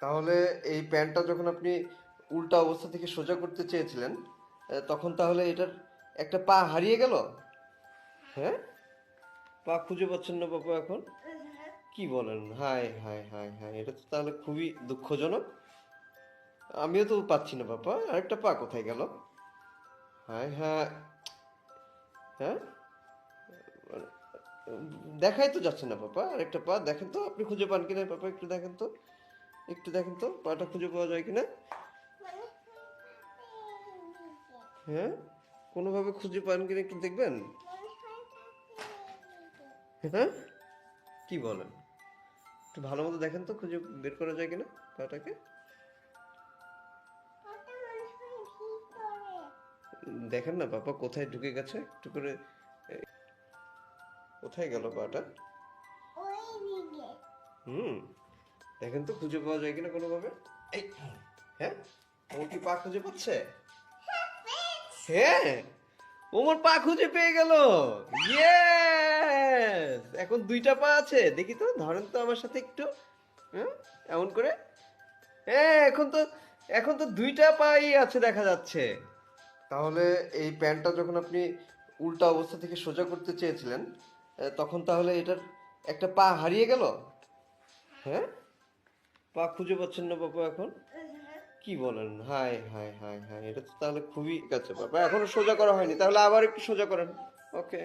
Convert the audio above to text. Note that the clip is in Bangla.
তাহলে এই প্যান্টটা যখন আপনি উল্টা অবস্থা থেকে সোজা করতে চেয়েছিলেন, তখন তাহলে এটার একটা পা হারিয়ে গেল? হ্যাঁ, পা খুঁজে পাচ্ছেন না বাবা এখন? কি বলেন? হায় হায় হায় হায়, এটা তো তাহলে খুবই দুঃখজনক। আমিও তো পাচ্ছি না বাবা, আরেকটা পা কোথায় গেল? হায় হায়। হ্যাঁ, দেখাই তো যাচ্ছে না বাবা, আরেকটা পা দেখেন তো, আপনি খুঁজে পান কিনা বাবা, একটু দেখেন তো, একটু দেখেন তো পাটা খুঁজে পাওয়া যায় কিনা। হ্যাঁ, কোনোভাবে খুঁজে পান কিনা একটু দেখবেন। হ্যাঁ, কি বলেন? একটু ভালো মতো দেখেন তো, খুঁজে বের করা যায় কিনা পাটাকে। দেখেন না বাবা কোথায় ঢুকে গেছে একটু করে। কোথায় গেল পাটা? হুম, দেখেন তো খুঁজে পাওয়া যায় কিনা কোনোভাবে। এই, হ্যাঁ, ও কি পা খুঁজে পাচ্ছে? হ্যাঁ, ওমর পা খুঁজে পেয়ে গেল। ইয়েস, এখন দুইটা পা আছে, দেখি তো, ধরেন তো আমার সাথে একটু। হ্যাঁ, এমন করে। হ্যাঁ, এখন তো দুইটা পাই আছে দেখা যাচ্ছে। তাহলে এই প্যান্টটা যখন আপনি উল্টা অবস্থা থেকে সোজা করতে চেয়েছিলেন, তখন তাহলে এটার একটা পা হারিয়ে গেল? হ্যাঁ, পা খুঁজে পাচ্ছেন না বাবা এখন? কি বলেন? হায় হায় হায় হায়, এটা তো তাহলে খুবই, ঠিক আছে বাবা, এখনো সোজা করা হয়নি, তাহলে আবার একটু সোজা করেন। ওকে।